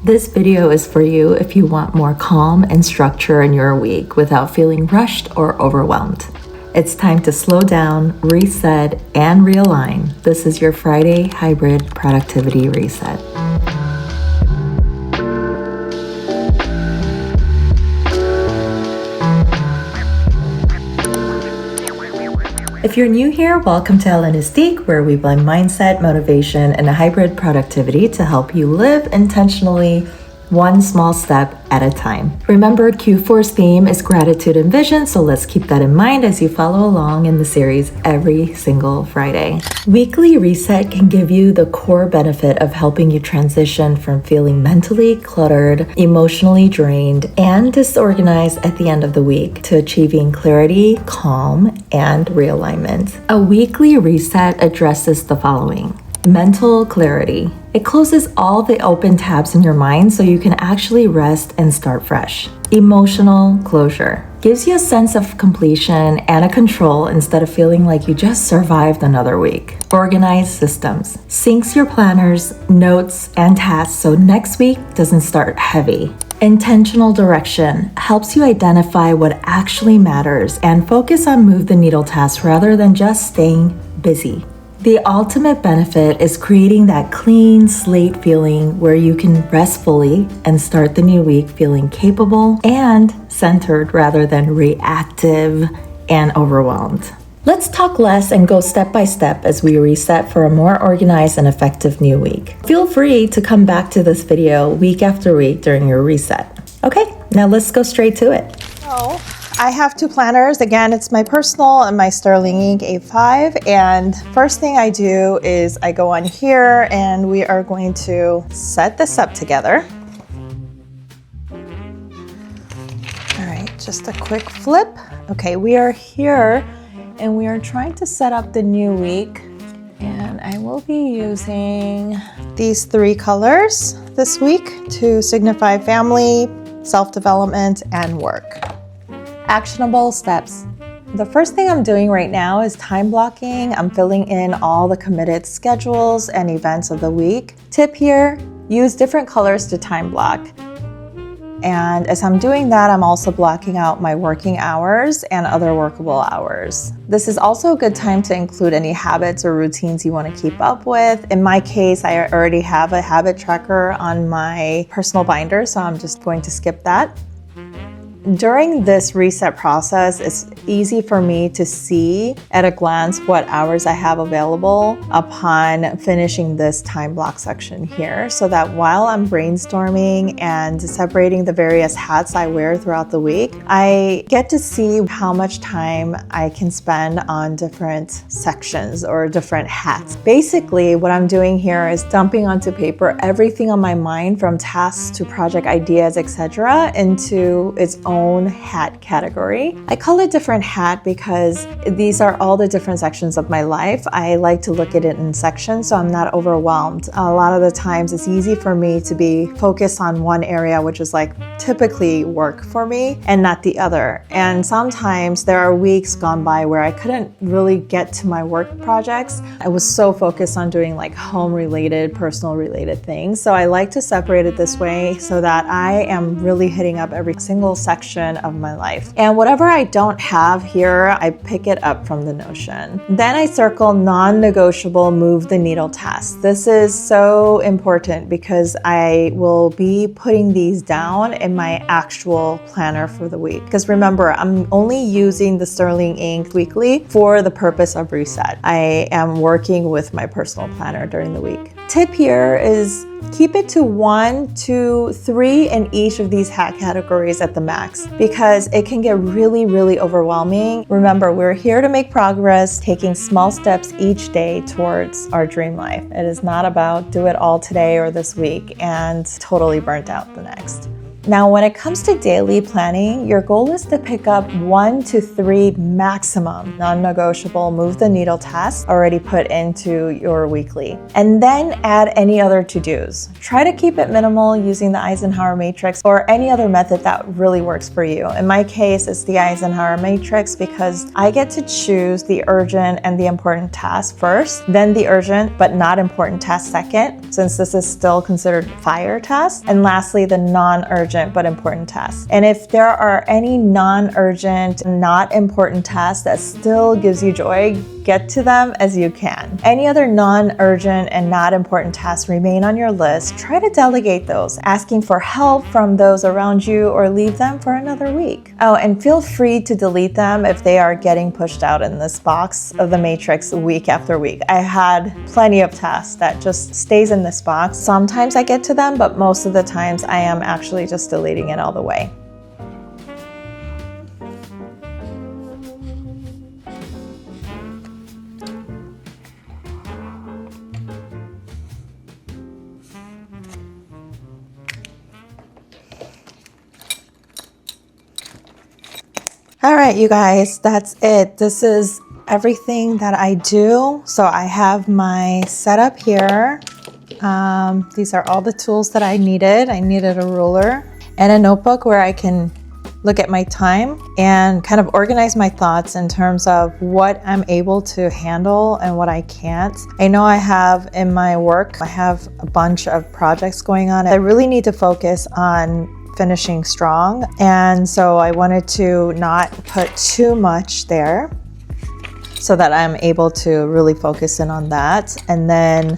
This video is for you if you want more calm and structure in your week without feeling rushed or overwhelmed. It's time to slow down, reset, and realign. This is your Friday Hybrid Productivity Reset. If you're new here, welcome to Hellenistique, where we blend mindset, motivation, and hybrid productivity to help you live intentionally, one small step at a time. Remember, Q4's theme is gratitude and vision, so let's keep that in mind as you follow along in the series every single Friday. Weekly Reset can give you the core benefit of helping you transition from feeling mentally cluttered, emotionally drained, and disorganized at the end of the week to achieving clarity, calm, and realignment. A weekly reset addresses the following. Mental clarity. It closes all the open tabs in your mind so you can actually rest and start fresh. Emotional closure. Gives you a sense of completion and a control instead of feeling like you just survived another week. Organized systems. Syncs your planners, notes, and tasks so next week doesn't start heavy. Intentional direction helps you identify what actually matters and focus on move the needle tasks rather than just staying busy. The ultimate benefit is creating that clean slate feeling where you can rest fully and start the new week feeling capable and centered rather than reactive and overwhelmed. Let's talk less and go step by step as we reset for a more organized and effective new week. Feel free to come back to this video week after week during your reset. Okay, now let's go straight to it. So I have two planners. Again, it's my personal and my Sterling Ink A5. And first thing I do is I go on here and we are going to set this up together. All right, just a quick flip. Okay, we are here and we are trying to set up the new week. And I will be using these three colors this week to signify family, self-development, and work. Actionable steps. The first thing I'm doing right now is time blocking. I'm filling in all the committed schedules and events of the week. Tip here, use different colors to time block. And as I'm doing that, I'm also blocking out my working hours and other workable hours. This is also a good time to include any habits or routines you want to keep up with. In my case, I already have a habit tracker on my personal binder, so I'm just going to skip that. During this reset process, it's easy for me to see at a glance what hours I have available upon finishing this time block section here, so that while I'm brainstorming and separating the various hats I wear throughout the week, I get to see how much time I can spend on different sections or different hats. Basically, what I'm doing here is dumping onto paper everything on my mind, from tasks to project ideas, etc., into its own hat category. I call it different hat because these are all the different sections of my life. I like to look at it in sections so I'm not overwhelmed. A lot of the times it's easy for me to be focused on one area, which is like typically work for me, and not the other. And sometimes there are weeks gone by where I couldn't really get to my work projects. I was so focused on doing like home related, personal related things. So I like to separate it this way so that I am really hitting up every single section of my life. And whatever I don't have here, I pick it up from the Notion. Then I circle non-negotiable move the needle tasks. This is so important because I will be putting these down in my actual planner for the week. Because remember, I'm only using the Sterling Ink weekly for the purpose of reset. I am working with my personal planner during the week. Tip here is keep it to 1, 2, 3 in each of these hat categories at the max, because it can get really, really overwhelming. Remember, we're here to make progress, taking small steps each day towards our dream life. It is not about do it all today or this week and totally burnt out the next. Now, when it comes to daily planning, your goal is to pick up 1 to 3 maximum non-negotiable move the needle tasks already put into your weekly, and then add any other to-dos. Try to keep it minimal using the Eisenhower matrix or any other method that really works for you. In my case, it's the Eisenhower matrix because I get to choose the urgent and the important task first, then the urgent but not important task second, since this is still considered fire task, and lastly, the non-urgent but important tasks. And if there are any non-urgent, not important tasks that still gives you joy, get to them as you can. Any other non-urgent and not important tasks remain on your list. Try to delegate those, asking for help from those around you or leave them for another week. Oh, and feel free to delete them if they are getting pushed out in this box of the matrix week after week. I had plenty of tasks that just stays in this box. Sometimes I get to them, but most of the times I am actually just deleting it all the way. All right, you guys, that's it. This is everything that I do. So I have my setup here. These are all the tools that I needed. I needed a ruler and a notebook where I can look at my time and kind of organize my thoughts in terms of what I'm able to handle and what I can't. I know I have in my work, I have a bunch of projects going on. I really need to focus on finishing strong. And so I wanted to not put too much there so that I'm able to really focus in on that. And then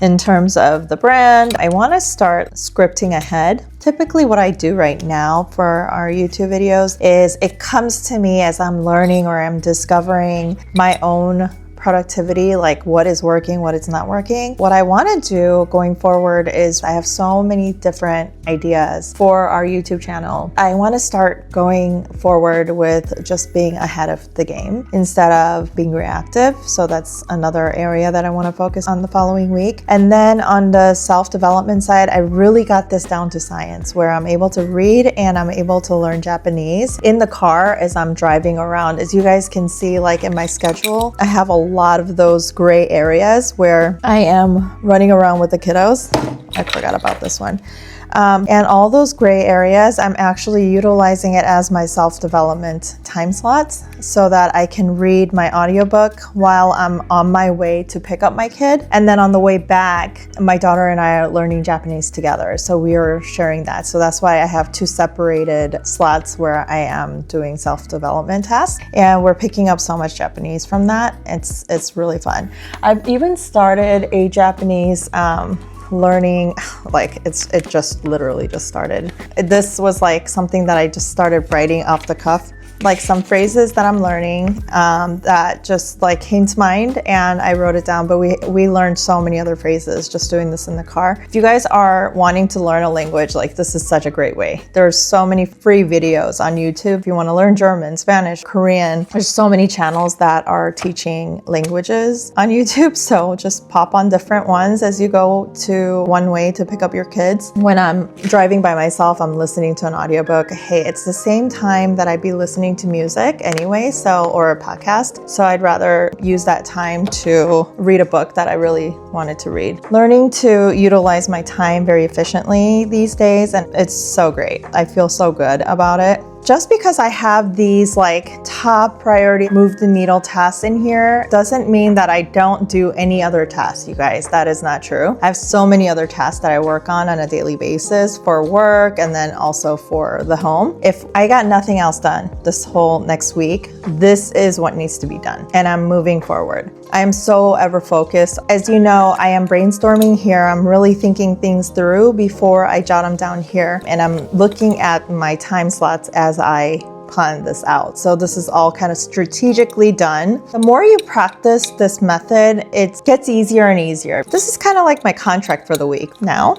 in terms of the brand, I want to start scripting ahead. Typically what I do right now for our YouTube videos is it comes to me as I'm learning or I'm discovering my own productivity, like what is working, what is not working. What I want to do going forward is I have so many different ideas for our YouTube channel. I want to start going forward with just being ahead of the game instead of being reactive. So that's another area that I want to focus on the following week. And then on the self-development side, I really got this down to science where I'm able to read and I'm able to learn Japanese in the car as I'm driving around. As you guys can see, like in my schedule, I have a lot of those gray areas where I am running around with the kiddos. I forgot about this one. And all those gray areas, I'm actually utilizing it as my self-development time slots so that I can read my audiobook while I'm on my way to pick up my kid. And then on the way back, my daughter and I are learning Japanese together. So we are sharing that. So that's why I have 2 separated slots where I am doing self-development tasks. And we're picking up so much Japanese from that. It's really fun. I've even started a Japanese learning, like it just literally just started. This was like something that I just started writing off the cuff, like some phrases that I'm learning that just like came to mind and I wrote it down, but we learned so many other phrases just doing this in the car. If you guys are wanting to learn a language, like this is such a great way. There's so many free videos on YouTube. If you want to learn German, Spanish, Korean, there's so many channels that are teaching languages on YouTube. So just pop on different ones as you go to one way to pick up your kids. When I'm driving by myself, I'm listening to an audiobook. Hey, it's the same time that I'd be listening to music anyway, or a podcast. So I'd rather use that time to read a book that I really wanted to read. Learning to utilize my time very efficiently these days, and it's so great. I feel so good about it. Just because I have these like top priority move the needle tasks in here doesn't mean that I don't do any other tasks, you guys. That is not true. I have so many other tasks that I work on a daily basis for work and then also for the home. If I got nothing else done this whole next week, this is what needs to be done and I'm moving forward. I am so ever focused. As you know, I am brainstorming here. I'm really thinking things through before I jot them down here. And I'm looking at my time slots as I plan this out. So this is all kind of strategically done. The more you practice this method, it gets easier and easier. This is kind of like my contract for the week. Now,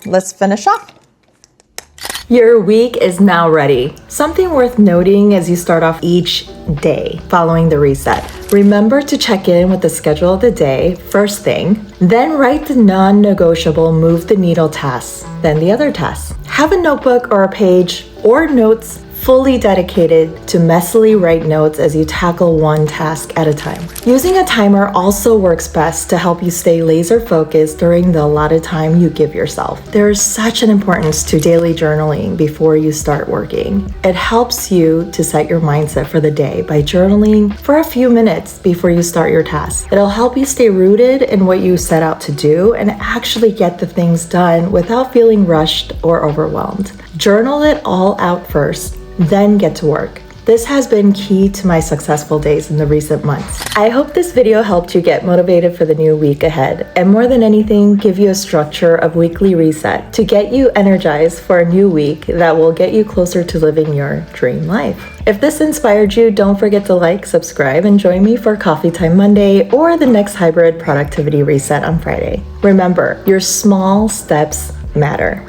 let's finish off. Your week is now ready. Something worth noting as you start off each day following the reset. Remember to check in with the schedule of the day first thing, then write the non-negotiable move the needle tasks, then the other tasks. Have a notebook or a page or notes fully dedicated to messily write notes as you tackle one task at a time. Using a timer also works best to help you stay laser focused during the allotted time you give yourself. There is such an importance to daily journaling before you start working. It helps you to set your mindset for the day by journaling for a few minutes before you start your task. It'll help you stay rooted in what you set out to do and actually get the things done without feeling rushed or overwhelmed. Journal it all out first, then get to work. This has been key to my successful days in the recent months. I hope this video helped you get motivated for the new week ahead, and more than anything, give you a structure of weekly reset to get you energized for a new week that will get you closer to living your dream life. If this inspired you, don't forget to like, subscribe, and join me for Coffee Time Monday or the next hybrid productivity reset on Friday. Remember, your small steps matter.